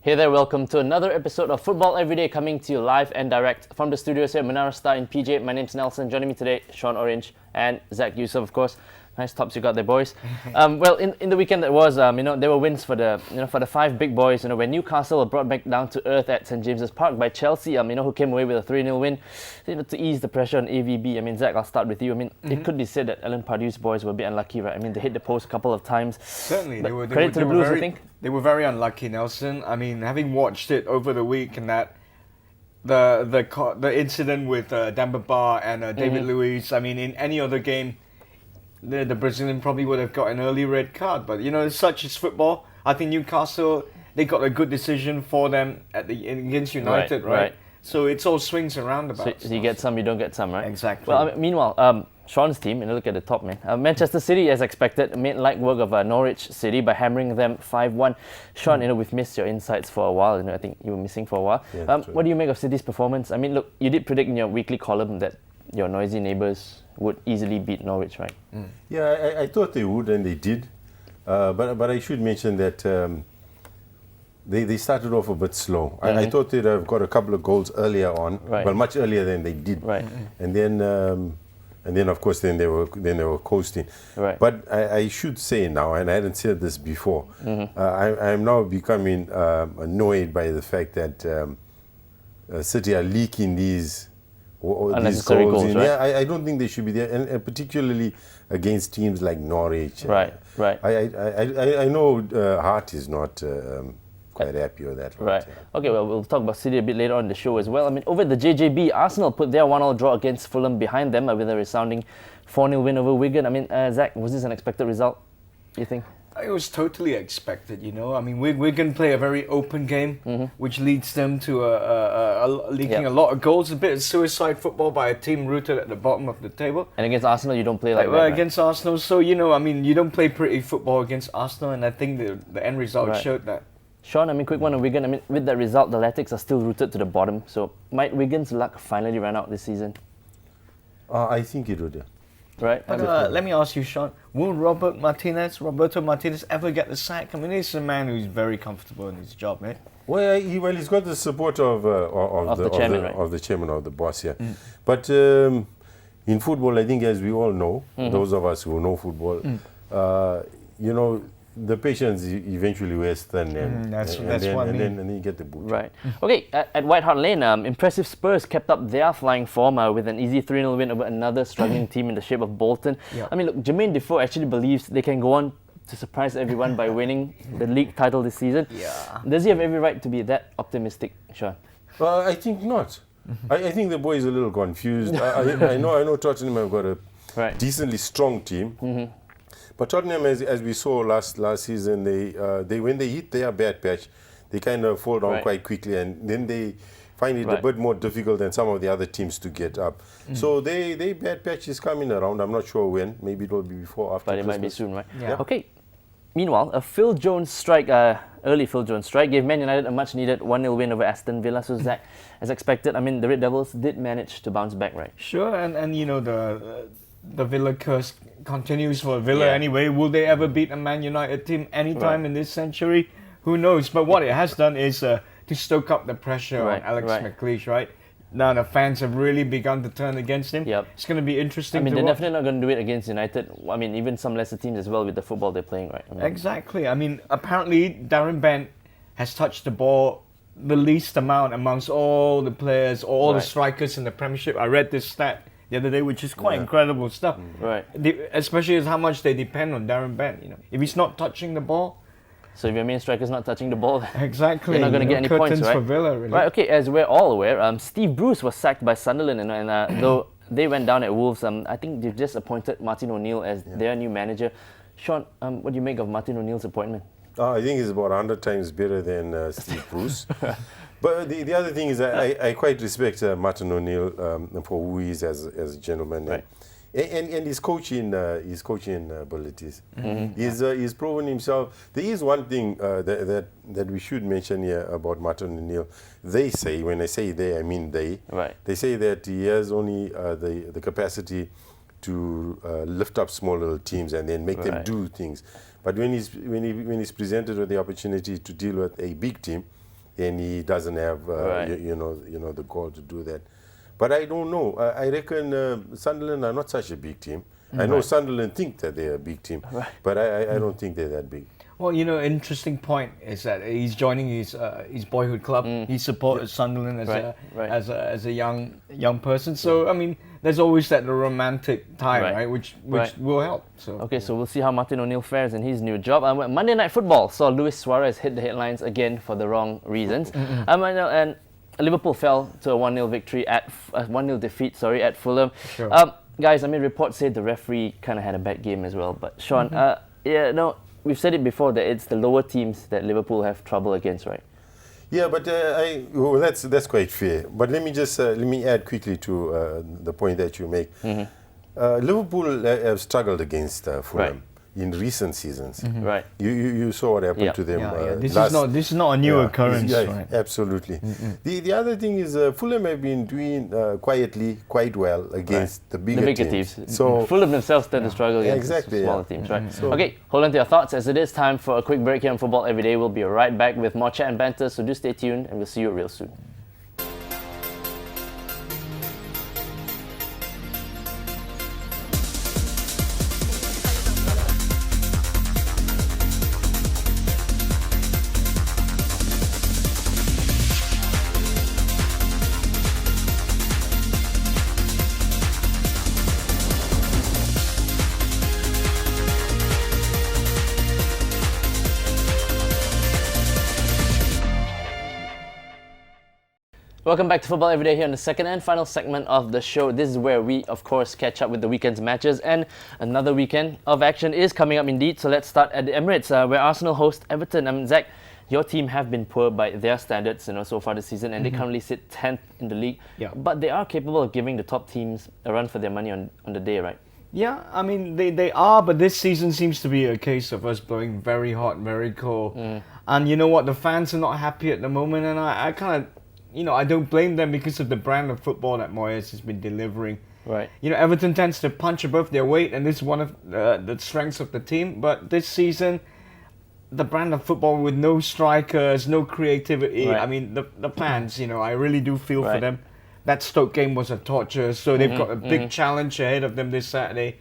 Hey there, welcome to another episode of Football Everyday, coming to you live and direct from the studios here at Menara Star in PJ. My name's Nelsen. Joining me today, Shaun Orange and Zack, Yusof, of course. Nice tops you got there, boys. Well, in the weekend that was, there were wins for the five big boys. When Newcastle were brought back down to earth at St James's Park by Chelsea, who came away with a 3-0 win, to ease the pressure on AVB. Zack, I'll start with you. It could be said that Alan Pardew's boys were a bit unlucky, right? They hit the post a couple of times. Certainly, they were credit to the Blues, I think. They were very unlucky, Nelson. Having watched it over the week and that. The incident with Demba Ba and David Luiz, in any other game, the Brazilian probably would have got an early red card. But, such is football. I think Newcastle, they got a good decision for them against United, right? So it's all swings and roundabouts. So you get some, you don't get some, right? Exactly. Well, meanwhile, Shaun's team, look at the top, man. Manchester City, as expected, made light work of Norwich City by hammering them 5-1. Shaun, we've missed your insights for a while. I think you were missing for a while. Yeah, what do you make of City's performance? Look, you did predict in your weekly column that your noisy neighbours would easily beat Norwich, right? Yeah, I thought they would, and they did. But I should mention that they started off a bit slow. I thought they'd have got a couple of goals earlier on, but much earlier than they did. Right. And then of course they were coasting. Right. But I should say now, and I hadn't said this before, I'm now becoming annoyed by the fact that City are leaking these unnecessary goals, right? Yeah, I don't think they should be there, and particularly against teams like Norwich. Right. I know Hart is not quite happy with that. Right. Okay, well, we'll talk about City a bit later on in the show as well. Over the JJB, Arsenal put their 1-1 draw against Fulham behind them with a resounding 4-0 win over Wigan. Zack, was this an expected result, do you think? It was totally expected, Wigan play a very open game, which leads them to leaking a lot of goals. A bit of suicide football by a team rooted at the bottom of the table. And against Arsenal, you don't play like that, right? Against Arsenal, so, you don't play pretty football against Arsenal, and I think the end result showed that. Shaun, quick one on Wigan. With that result, the Latics are still rooted to the bottom. So might Wigan's luck finally run out this season? I think it would, yeah. Right. But let me ask you, Shaun, will Roberto Martinez ever get the sack? He's a man who's very comfortable in his job, eh? Well, he's got the support of the chairman, right? Of the chairman, of the boss, yeah. But in football, I think, as we all know, those of us who know football, the patience eventually wears thin, and then you get the boot. Right. Okay, at White Hart Lane, impressive Spurs kept up their flying form with an easy 3-0 win over another struggling team in the shape of Bolton. Yep. Look, Jermaine Defoe actually believes they can go on to surprise everyone by winning the league title this season. Yeah. Does he have every right to be that optimistic, Shaun? I think not. I think the boy is a little confused. I know Tottenham have got a decently strong team. But Tottenham, as we saw last season, they when they hit their bad patch, they kind of fall down quite quickly, and then they find it a bit more difficult than some of the other teams to get up. So they bad patch is coming around. I'm not sure when. Maybe it will be before or after. But it Christmas. might be soon, right? Yeah. Okay. Meanwhile, a early Phil Jones strike gave Man United a much-needed 1-0 win over Aston Villa. So Zack, as expected, the Red Devils did manage to bounce back, right? Sure, and the Villa curse continues for Villa anyway. Will they ever beat a Man United team anytime in this century? Who knows? But what it has done is to stoke up the pressure on Alex McLeish, right? Now the fans have really begun to turn against him. Yep. It's going to be interesting to they're watch. definitely not going to do it against United. Even some lesser teams as well with the football they're playing, right? Exactly. Apparently Darren Bent has touched the ball the least amount amongst all the players, all the strikers in the Premiership. I read this stat the other day, which is quite incredible stuff. Right. Especially as how much they depend on Darren Bent. If he's not touching the ball. So if your main striker's not touching the ball, exactly, you're not going to get any points, right? For Villa, really. Right. Okay. As we're all aware, Steve Bruce was sacked by Sunderland, and though they went down at Wolves, I think they've just appointed Martin O'Neill as their new manager. Shaun, what do you make of Martin O'Neill's appointment? I think it's about 100 times better than Steve Bruce. But the other thing is I quite respect Martin O'Neill for who he is as a gentleman. Right. And his coaching abilities. He's proven himself. There is one thing that we should mention here about Martin O'Neill. They say, when I say they, I mean they. Right. They say that he has only the capacity to lift up small little teams and then make them do things. But when he's presented with the opportunity to deal with a big team, and he doesn't have you know the goal to do that. But I don't know. I reckon Sunderland are not such a big team. I know Sunderland think that they're a big team, but I don't think they're that big. Well, interesting point is that he's joining his boyhood club. He supported Sunderland as a young person. So I mean, there's always that romantic tie, right? Which will help. So okay, so we'll see how Martin O'Neill fares in his new job. Monday Night Football saw Luis Suarez hit the headlines again for the wrong reasons. And Liverpool fell to a 1-0 victory at 1-0 defeat. At Fulham. Sure. Guys, I mean, reports say the referee kind of had a bad game as well. But Shaun, we've said it before that it's the lower teams that Liverpool have trouble against, right? Yeah, but that's quite fair. But let me add quickly to the point that you make. Liverpool have struggled against Fulham in recent seasons. Right. You saw what happened to them. This is not a new occurrence. Right? Absolutely. The other thing is Fulham have been doing quietly quite well against the bigger teams. So Fulham themselves tend to struggle against smaller teams, right? So, okay, hold on to your thoughts as it is time for a quick break here on Football Everyday. We'll be right back with more chat and banter, so do stay tuned and we'll see you real soon. Welcome back to Football Everyday here on the second and final segment of the show. This is where we, of course, catch up with the weekend's matches, and another weekend of action is coming up indeed. So let's start at the Emirates, where Arsenal host Everton. Zack, your team have been poor by their standards, so far this season, and they currently sit 10th in the league. Yeah. But they are capable of giving the top teams a run for their money on the day, right? Yeah, I mean they are, but this season seems to be a case of us blowing very hot, very cold, and you know what? The fans are not happy at the moment, and I kind of. I don't blame them because of the brand of football that Moyes has been delivering. Right. Everton tends to punch above their weight, and this is one of the strengths of the team. But this season, the brand of football with no strikers, no creativity. I mean, the fans, I really do feel for them. That Stoke game was a torture, so they've got a big challenge ahead of them this Saturday.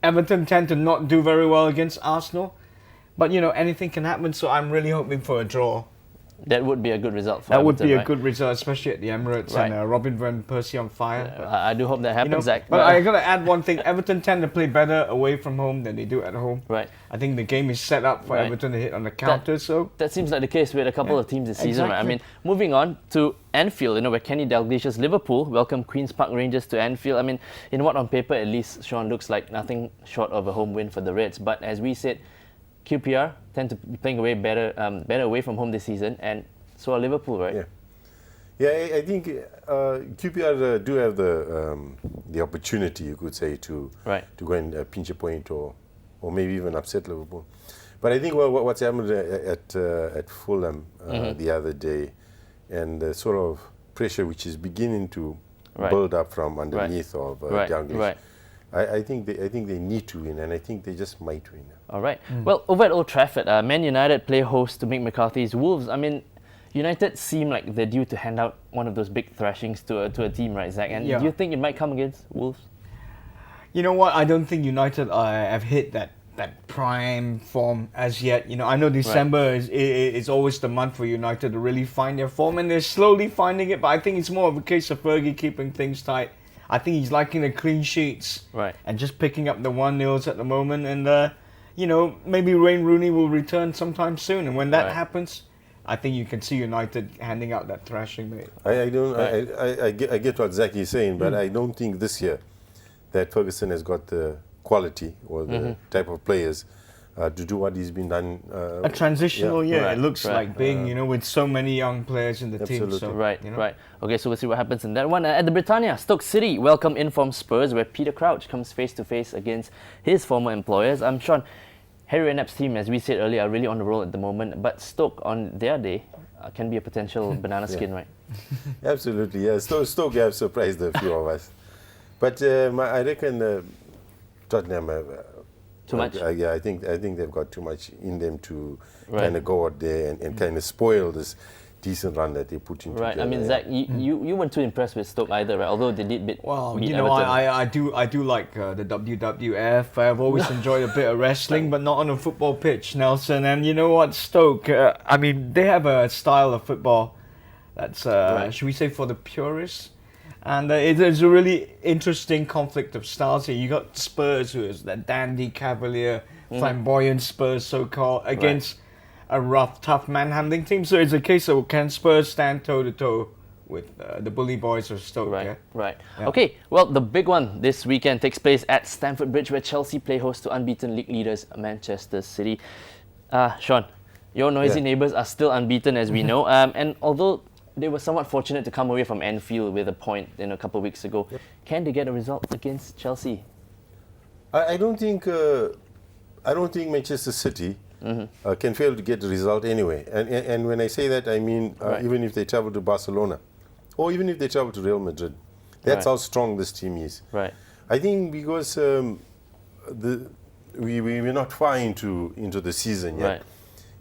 Everton tend to not do very well against Arsenal, but anything can happen. So I'm really hoping for a draw. That would be a good result for Everton, would be a good result, especially at the Emirates and Robin van Persie on fire. I do hope that happens, Zack. But I got to add one thing. Everton tend to play better away from home than they do at home. Right. I think the game is set up for Everton to hit on the counter. That seems like the case with a couple of teams this season, right? I mean, moving on to Anfield, where Kenny Dalglish's Liverpool welcome Queen's Park Rangers to Anfield. I mean, on paper at least, Shaun, looks like nothing short of a home win for the Reds. But as we said, QPR tend to be playing better away from home this season, and so are Liverpool, right? Yeah. I think QPR do have the opportunity, you could say, to go and pinch a point or maybe even upset Liverpool. But I think what's happened at Fulham the other day, and the sort of pressure which is beginning to build up from underneath of Dalglish. I think they need to win, and I think they just might win. All right. Well, over at Old Trafford, Man United play host to Mick McCarthy's Wolves. I mean, United seem like they're due to hand out one of those big thrashings to a team, right, Zack? And do you think it might come against Wolves? You know what? I don't think United have hit that prime form as yet. I know December is always the month for United to really find their form, and they're slowly finding it. But I think it's more of a case of Fergie keeping things tight. I think he's liking the clean sheets and just picking up the 1-0s at the moment. And maybe Wayne Rooney will return sometime soon, and when that happens, I think you can see United handing out that thrashing, mate. I get what Zack is saying, but I don't think this year that Ferguson has got the quality or the type of players to do what he's been done. A transitional year, it looks like being, with so many young players in the team. So, right. Okay, so we'll see what happens in that one. At the Britannia, Stoke City welcome informed Spurs, where Peter Crouch comes face to face against his former employers. Shaun, Harry Redknapp's team, as we said earlier, are really on the roll at the moment, but Stoke on their day can be a potential banana skin, right? Absolutely, yeah. Stoke have surprised a few of us. But I reckon Tottenham Too much? Yeah, I think they've got too much in them to kind of go out there and kind of spoil this decent run that they put into. Right. I mean, Zack, you weren't too impressed with Stoke either, right? Although they did beat Everton. I do like the WWF. I've always enjoyed a bit of wrestling, but not on a football pitch, Nelson. And you know what, Stoke? I mean, they have a style of football that's, should we say, for the purists. And it's a really interesting conflict of styles here. You got Spurs, who is that dandy, cavalier, flamboyant Spurs, so-called, against a rough, tough manhandling team. So it's a case of, can Spurs stand toe-to-toe with the bully boys of Stoke? Right. Yeah. Okay, well, the big one this weekend takes place at Stamford Bridge, where Chelsea play host to unbeaten league leaders Manchester City. Shaun, your noisy neighbours are still unbeaten, as we know. And although they were somewhat fortunate to come away from Anfield with a point a couple of weeks ago, can they get a result against Chelsea? I don't think Manchester City can fail to get a result anyway. And when I say that, I mean even if they travel to Barcelona, or even if they travel to Real Madrid, that's how strong this team is. Right. I think because we're not far into the season yet,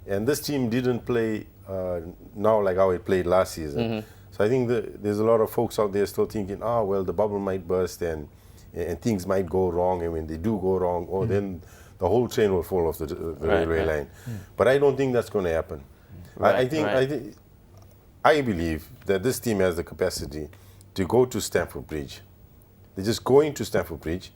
and this team didn't play now like how it played last season. So I think there's a lot of folks out there still thinking, well, the bubble might burst and things might go wrong, and when they do go wrong, then the whole train will fall off the railway line. But I don't think that's going to happen. I believe that this team has the capacity to go to Stamford Bridge. They're just going to Stamford Bridge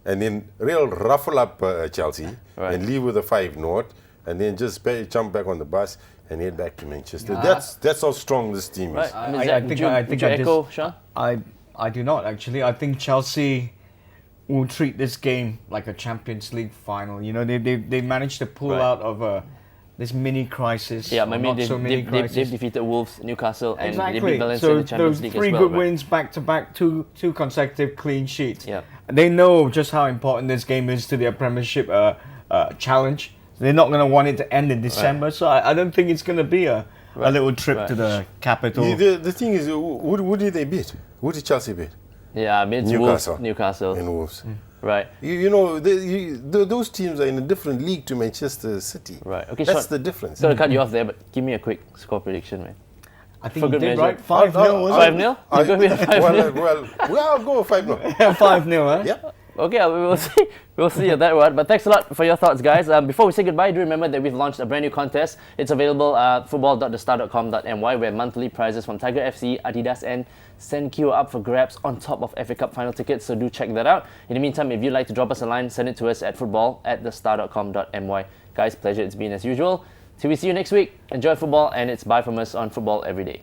and then ruffle up Chelsea and leave with a 5-0, and then just jump back on the bus and head back to Manchester. That's how strong this team is. I think echo, Shaun? I do not, actually. I think Chelsea will treat this game like a Champions League final. You know, they managed to pull out of this mini crisis. Yeah, I mean, they've defeated Wolves, Newcastle, and they beat Valencia so in the Champions League as well. Those 3 good wins back to back, two consecutive clean sheets. Yeah. They know just how important this game is to their Premiership challenge. They're not going to want it to end in December, so I don't think it's going to be a little trip to the capital. The thing is, who did they beat? Who did Chelsea beat? Yeah, I mean, it's Newcastle. And Wolves. Right. You know, those teams are in a different league to Manchester City. Right. Okay, that's Shaun, the difference. Sorry to cut you off there, but give me a quick score prediction, man. I think you did right. 5-0, 5-0? You're going to be a 5-0? Well, I'll go 5-0. 5-0, huh? Yeah. Okay, we'll see. We'll see that one. But thanks a lot for your thoughts, guys. Before we say goodbye, do remember that we've launched a brand new contest. It's available at football.thestar.com.my, where monthly prizes from Tiger FC, Adidas, and Senq are up for grabs on top of FA Cup final tickets. So do check that out. In the meantime, if you'd like to drop us a line, send it to us at football@thestar.com.my. Guys, pleasure it's been as usual. Till we see you next week. Enjoy football, and it's bye from us on Football Every Day.